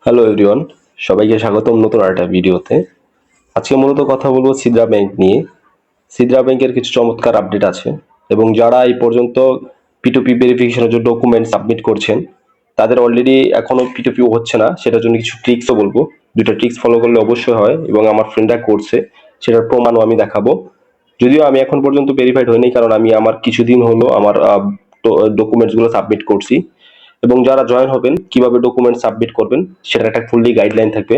Hello everyone, সবাইকে স্বাগতম নতুন আরেকটা ভিডিওতে। আজকে মূলত কথা বলবো সিদ্রা ব্যাংক নিয়ে। সিদ্রা ব্যাংকের কিছু চমৎকার আপডেট আছে এবং যারা এই পর্যন্ত P2P ভেরিফিকেশনের জন্য ডকুমেন্ট সাবমিট করছেন তাদের অলরেডি এখনো P2P হচ্ছে না, সেটার জন্য কিছু ট্রিক্সও বলবো। দুটো ট্রিক্স ফলো করলে অবশ্যই হয় এবং আমার ফ্রেন্ডরা করছে, সেটার প্রমাণও আমি দেখাবো। যদিও আমি এখন পর্যন্ত ভেরিফাইড হইনি, কারণ আমি আমার কিছুদিন হলো আমার ডকুমেন্টসগুলো সাবমিট করছি। এবং যারা জয়েন হবেন কিভাবে ডকুমেন্ট সাবমিট করবেন সেটার একটা ফুললি গাইডলাইন থাকবে।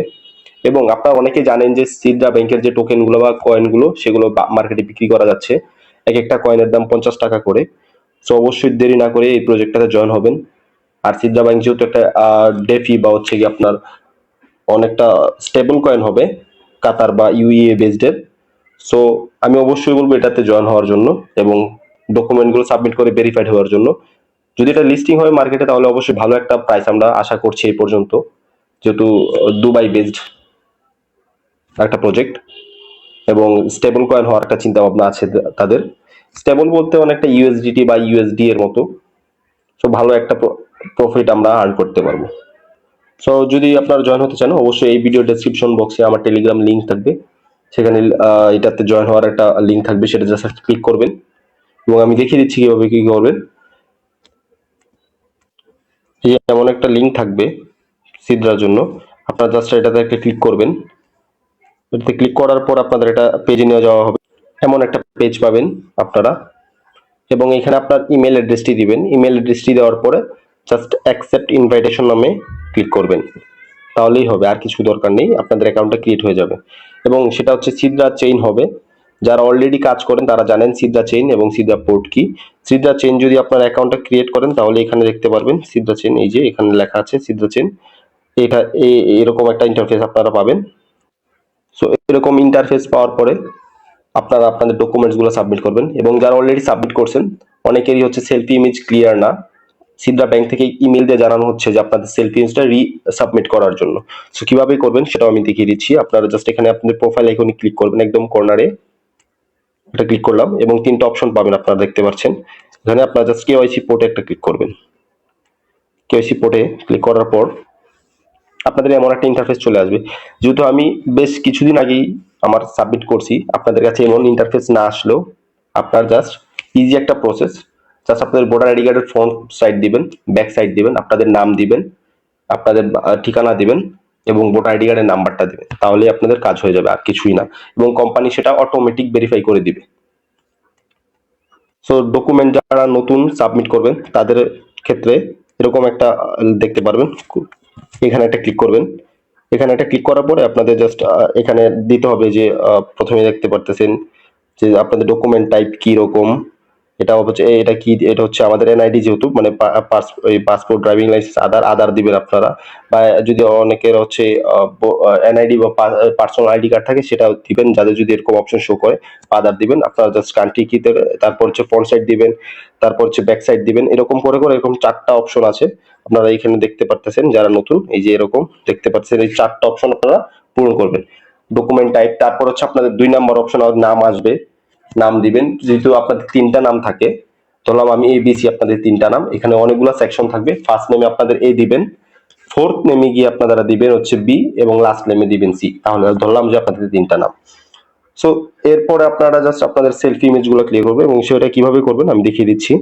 এবং আপনারা অনেকে জানেন যে সিদ্রা ব্যাংকের যে টোকেনগুলো বা কয়েনগুলো সেগুলো মার্কেটে বিক্রি করা যাচ্ছে, এক একটা কয়েনের দাম 50 টাকা করে। সো অবশ্যই দেরি না করে এই প্রজেক্টটাতে জয়েন হবেন। আর সিদ্রা ব্যাংক যেহেতু একটা ডেফি বা হচ্ছে কি আপনার অনেকটা স্টেবল কয়েন হবে, কাতার বা ইউএই বেসডের। সো আমি অবশ্যই বলবো এটাতে জয়েন হওয়ার জন্য এবং ডকুমেন্টগুলো সাবমিট করে ভেরিফাইড হওয়ার জন্য। যদি এটা লিস্টিং হয় মার্কেটে তাহলে অবশ্যই ভালো একটা প্রাইস আমরা আশা করছি এই পর্যন্ত, যেহেতু দুবাই বেসড একটা প্রজেক্ট এবং স্টেবল কয়েন হওয়ার একটা চিন্তা ভাবনা আছে তাদের। স্টেবল বলতে অনেকটা ইউএসডিটি বা ইউএসডি এর মতো। সো ভালো একটা প্রফিট আমরা আর্ন করতে পারবো। সো যদি আপনারা জয়েন হতে চান অবশ্যই এই ভিডিও ডেসক্রিপশন বক্সে আমার টেলিগ্রাম লিংক থাকবে, সেখানে এটাতে জয়েন হওয়ার একটা লিংক থাকবে, সেটা জাস্ট ক্লিক করবেন এবং আমি দেখিয়ে দিচ্ছি কিভাবে কি করবেন। এই যে এমন একটা লিংক থাকবে সিদ্রার জন্য, আপনারা জাস্ট এটাতে একটা ক্লিক করবেন। এটাতে ক্লিক করার পর আপনাদের এটা পেজে নিয়ে যাওয়া হবে, এমন একটা পেজ পাবেন আপনারা। এবং এখানে আপনার ইমেল অ্যাড্রেসটি দিবেন, ইমেল অ্যাড্রেসটি দেওয়ার পরে জাস্ট অ্যাকসেপ্ট ইনভাইটেশন নামে ক্লিক করবেন, তাহলেই হবে, আর কিছু দরকার নেই, আপনাদের অ্যাকাউন্টটা ক্রিয়েট হয়ে যাবে। এবং সেটা হচ্ছে সিদ্রা চেইন হবে। যারা অলরেডি কাজ করেন তারা জানেন সিদ্রা চেইন এবং সিদ্রা পোর্ট কি। সিদ্রা চেইন যদি আপনার অ্যাকাউন্টটা ক্রিয়েট করেন তাহলে এখানে দেখতে পারবেন সিদ্রা চেইন, এই যে এখানে লেখা আছে সিদ্রা চেইন। এটা এরকম একটা ইন্টারফেস আপনারা পাবেন। সো এরকম ইন্টারফেস পাওয়ার পরে আপনারা আপনাদের ডকুমেন্টসগুলো সাবমিট করবেন। এবং যারা অলরেডি সাবমিট করছেন অনেকেরই হচ্ছে সেলফি ইমেজ ক্লিয়ার না, সিদ্রা ব্যাংক থেকে ইমেল দিয়ে জানানো হচ্ছে যে আপনাদের সেলফি ইমেজটা সাবমিট করার জন্য। সো কিভাবে করবেন সেটাও আমি দেখিয়ে দিচ্ছি। আপনারা জাস্ট এখানে আপনাদের প্রোফাইল আইকনে ক্লিক করবেন, একদম কর্নারে এটা ক্লিক করলাম এবং তিনটা অপশন পাবেন আপনারা দেখতে পাচ্ছেন। এখানে আপনারা জাস্ট কেওয়াইসি পোর্টে একটা ক্লিক করবেন। কেওয়াইসি পোর্টে ক্লিক করার পর আপনাদের এমন একটা ইন্টারফেস চলে আসবে। যেহেতু আমি বেশ কিছুদিন আগেই আমার সাবমিট করছি, আপনাদের কাছে এমন ইন্টারফেস না আসলেও আপনার জাস্ট ইজি একটা প্রসেস। জাস্ট আপনাদের ভোটার আইডি কার্ডের ফ্রন্ট সাইড দিবেন, ব্যাক সাইড দিবেন, আপনাদের নাম দিবেন, আপনাদের ঠিকানা দিবেন এবং ভোটার আইডি কার্ডের নাম্বারটা দিবেন, তাহলেই আপনাদের কাজ হয়ে যাবে, আর কিছুই না। এবং কোম্পানি সেটা অটোমেটিক ভেরিফাই করে দিবে। সো ডকুমেন্ট যারা নতুন সাবমিট করবেন তাদের ক্ষেত্রে এরকম একটা দেখতে পারবেন, এখানে একটা ক্লিক করবেন। এখানে একটা ক্লিক করার পরে আপনাদের জাস্ট এখানে দিতে হবে যে প্রথমে দেখতে পারতেছেন যে আপনাদের ডকুমেন্ট টাইপ কি রকম। এটা হচ্ছে এটা কি, এটা হচ্ছে আমাদের এনআইডি, যেহেতু মানে পাসপোর্ট, ড্রাইভিং লাইসেন্স, আধার দিবেন আপনারা। বা যদি অনেকের হচ্ছে এনআইডি বা পার্সোনাল আইডি কার্ড থাকে সেটা দিবেন, যাদের যদি এরকম অপশন শো করে আধার দিবেন আপনারা। জাস্ট কান্ট্রি কি, তারপর হচ্ছে ফ্রন্ট সাইড দিবেন, তারপর হচ্ছে ব্যাক সাইড দিবেন, এরকম করে করে এরকম 4টা অপশন আছে আপনারা এখানে দেখতে পারতেছেন। যারা নতুন এই যে এরকম দেখতে পাচ্ছেন, এই 4টা অপশন আপনারা পূরণ করবেন। ডকুমেন্ট টাইপ, তারপর হচ্ছে আপনাদের 2 নম্বর অপশন নাম আসবে, নাম দিবেন। যেহেতু আপনাদের 3টা নাম থাকে, ধরলাম আমি ABC, আপনাদের 3টা নাম, এখানে অনেকগুলো সেকশন থাকবে। ফার্স্ট নেমে আপনাদের A দিবেন, ফোর্থ নেমে গিয়ে আপনারা দিবেন হচ্ছে B এবং লাস্ট নেমে দিবেন C। তাহলে ধরলাম যে আপনাদের 3টা নাম। সো এরপরে আপনারা জাস্ট আপনাদের সেলফি ইমেজ গুলো ক্লিক করবেন এবং সেটা কিভাবে করবেন আমি দেখিয়ে দিচ্ছি।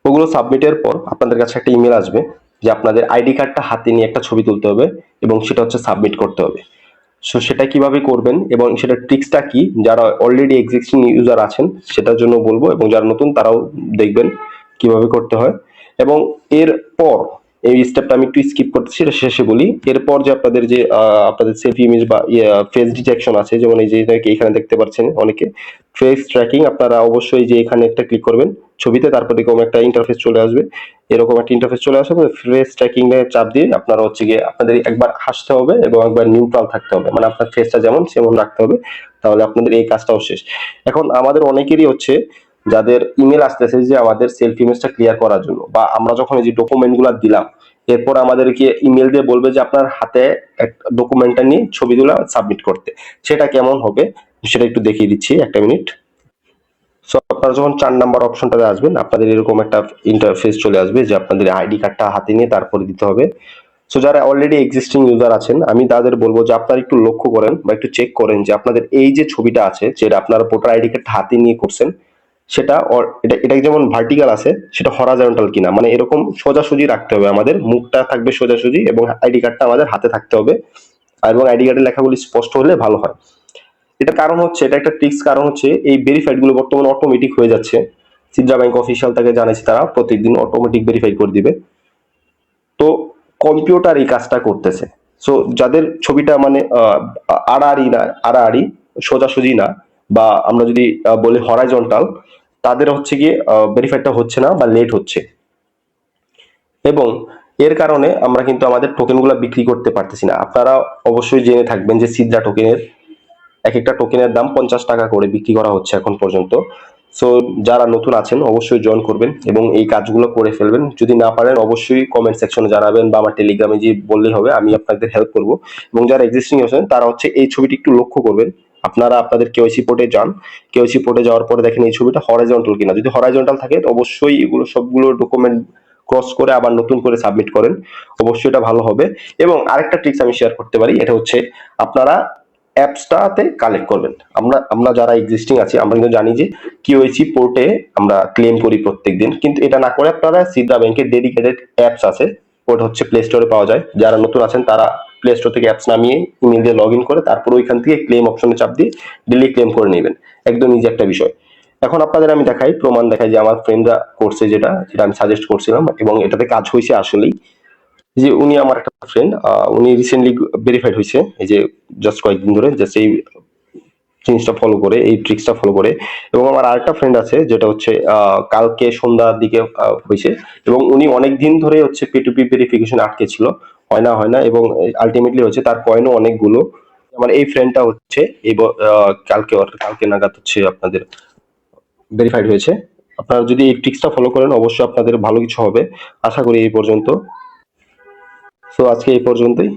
ওগুলো সাবমিটের পর আপনাদের কাছে একটা ইমেল আসবে যে আপনাদের আইডি কার্ডটা হাতে নিয়ে একটা ছবি তুলতে হবে এবং সেটা হচ্ছে সাবমিট করতে হবে। সো সেটা কিভাবে করবেন এবং সেটা ট্রিক্সটা কি, যারা অলরেডি এক্সিস্টিং ইউজার আছেন সেটার জন্য বলবো, এবং যারা নতুন তারাও দেখবেন কিভাবে করতে হয়। এবং এরপর এই স্টেপটা আমি একটু স্কিপ করতেছি, এটা শেষে বলি। এরপর যে আপনাদের যে আপনাদের সেলফি ইমেজ বা ফেস ডিটেকশন আছে, যেমন এই যে এখানে দেখতে পাচ্ছেন অনেকে ফেস ট্র্যাকিং, আপনারা অবশ্যই যে এখানে একটা ক্লিক করবেন ছবিতে, তারপর এরকম একটা ইন্টারফেস চলে আসবে। এরকম একটা ইন্টারফেস চলে আসবে, ফেস ট্র্যাকিং এ চাপ দিয়ে আপনারা হচ্ছে গিয়ে আপনাদের একবার হাসতে হবে এবং একবার নিউট্রাল থাকতে হবে, মানে আপনার ফেসটা যেমন সেমন রাখতে হবে, তাহলে আপনাদের এই কাজটাও শেষ। এখন আমাদের অনেকেরই হচ্ছে যাদের ইমেল আসতেছে যে আমাদের সেলফি ইমেজটা ক্লিয়ার করার জন্য, বা আমরা যখন এই যে ডকুমেন্ট গুলা দিলাম এরপর আমাদেরকে ইমেল দিয়ে বলবে যে আপনার হাতে ডকুমেন্টটা নিয়ে ছবিগুলো সাবমিট করতে। সেটা কেমন হবে সেটা একটু দেখিয়ে দিচ্ছি, একটা মিনিট। সো আপনারা যখন 4 নম্বর অপশনটাতে আসবেন আপনাদের এরকম একটা ইন্টারফেস চলে আসবে যে আপনাদের আইডি কার্ডটা হাতে নিয়ে তারপরে দিতে হবে। সো যারা অলরেডি এক্সিস্টিং ইউজার আছেন আমি তাদের বলবো যে আপনারা একটু লক্ষ্য করেন বা একটু চেক করেন যে আপনাদের এই যে ছবিটা আছে যেটা আপনারা ভোটার আইডি কার্ড হাতে নিয়ে করছেন সেটা এটা এটা যেমন ভার্টিক্যাল আছে সেটা হরাজন্টাল কিনা, মানে এরকম সোজাসুজি রাখতে হবে, আমাদের মুখটা থাকবে সোজাসুজি এবং আইডি কার্ডটা আমাদের হাতে থাকতে হবে, আর এবং আইডি কার্ডের লেখাগুলি স্পষ্ট হলে ভালো হয়। এটার কারণ হচ্ছে, এটা একটা ট্রিক্স, কারণ হচ্ছে এই ভেরিফাইড গুলো বর্তমানে অটোমেটিক হয়ে যাচ্ছে। সিদ্রা ব্যাংক অফিসিয়াল তাকে জানাচ্ছি তারা প্রত্যেকদিন অটোমেটিক ভেরিফাই করে দিবে। তো কম্পিউটার এই কাজটা করতেছে। সো যাদের ছবিটা মানে আড়াআড়ি না, আড়াআড়ি সোজাসুজি না, বা আমরা যদি বলি হরাইজন্টাল, তাদের হচ্ছে গিয়ে ভেরিফাইডটা হচ্ছে না বা লেট হচ্ছে, এবং এর কারণে আমরা কিন্তু আমাদের টোকেনগুলো বিক্রি করতে পারতেছি না। আপনারা অবশ্যই জেনে থাকবেন যে সিদ্রা টোকেনের এক একটা টোকেনের দাম 50 টাকা করে বিক্রি করা হচ্ছে এখন পর্যন্ত। সো যারা নতুন আছেন অবশ্যই জয়েন করবেন এবং এই কাজগুলো করে ফেলবেন। যদি না পারেন অবশ্যই কমেন্ট সেকশনে জানাবেন বা আমার টেলিগ্রামে যে বললেই হবে, আমি আপনাদের হেল্প করব। এবং যারা এক্সিস্টিং আছেন তারা হচ্ছে এই ছবিটি একটু লক্ষ্য করবেন। আপনারা আপনাদের কেওয়াইসি পোর্টে যান, কেওয়াইসি পোর্টে যাওয়ার পরে দেখেন এই ছবিটা হরাইজন্টাল কিনা। যদি হরাইজন্টাল থাকে তো অবশ্যই এগুলো সবগুলো ডকুমেন্ট ক্রস করে আবার নতুন করে সাবমিট করেন, অবশ্যই এটা ভালো হবে। এবং আরেকটা ট্রিক্স আমি শেয়ার করতে পারি, এটা হচ্ছে আপনারা অ্যাপসটাতে কালেক্ট করবেন। আমরা আমরা যারা এক্সিস্টিং আছি আমরা কিন্তু জানি যে কিওয়াইসি পোর্টে আমরা ক্লেম করি প্রত্যেকদিন, কিন্তু এটা না করে আপনারা সিদ্রা ব্যাংকের ডেডিকেটেড অ্যাপস আছে, ওটা হচ্ছে প্লে স্টোরে পাওয়া যায়। যারা নতুন আছেন তারা প্লে স্টোর থেকে অ্যাপস নামিয়ে ইমেল দিয়ে লগ ইন করে তারপর ওইখান থেকে ক্লেম অপশনে চাপ দিয়ে ডেলি ক্লেম করে নেবেন। একদম ইজি একটা বিষয়। এখন আপনাদের আমি দেখাই, প্রমাণ দেখাই যে আমার ফ্রেন্ডরা করছে যেটা যেটা আমি সাজেস্ট করছিলাম এবং এটাতে কাজ হয়েছে আসলেই। যে উনি আমার একটা ফ্রেন্ড, উনি রিসেন্টলি ভেরিফাইড হয়েছে এই যে জাস্ট কয়েকদিন ধরে, জাস্ট এই জিনিসটা ফলো করে, এই ট্রিক্সটা ফলো করে। এবং আমার আরেকটা ফ্রেন্ড আছে যেটা হচ্ছে কালকে সন্ধ্যার দিকে হয়েছে, এবং উনি অনেক দিন ধরে হচ্ছে পি2পি ভেরিফিকেশন আটকে ছিল, হয় না এবং আলটিমেটলি হচ্ছে তার কয়েনও অনেকগুলো। আমার এই ফ্রেন্ডটা হচ্ছে এই কালকে নাগাদ হচ্ছে আপনাদের ভেরিফাইড হয়েছে। আপনারা যদি এই ট্রিক্সটা ফলো করেন অবশ্যই আপনাদের ভালো কিছু হবে, আশা করি। এই পর্যন্ত। সো আজকে এই পর্যন্তই।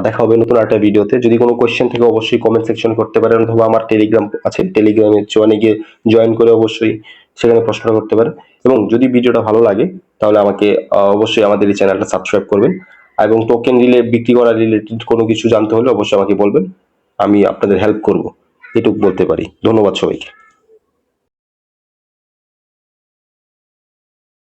দেখা হবে নতুন একটা ভিডিওতে। যদি কোনো কোয়েশ্চেন থেকে অবশ্যই কমেন্ট সেকশন করতে পারেন, অথবা আমার টেলিগ্রাম আছে, টেলিগ্রামে গিয়ে জয়েন করে অবশ্যই সেখানে প্রশ্ন করতে পারেন। এবং যদি ভিডিওটা ভালো লাগে তাহলে আমাকে অবশ্যই আমাদের এই চ্যানেলটা সাবস্ক্রাইব করবেন, এবং টোকেন বিক্রি করা রিলেটেড কোনো কিছু জানতে হলে অবশ্যই আমাকে বলবেন, আমি আপনাদের হেল্প করব, এটুকু বলতে পারি। ধন্যবাদ সবাইকে।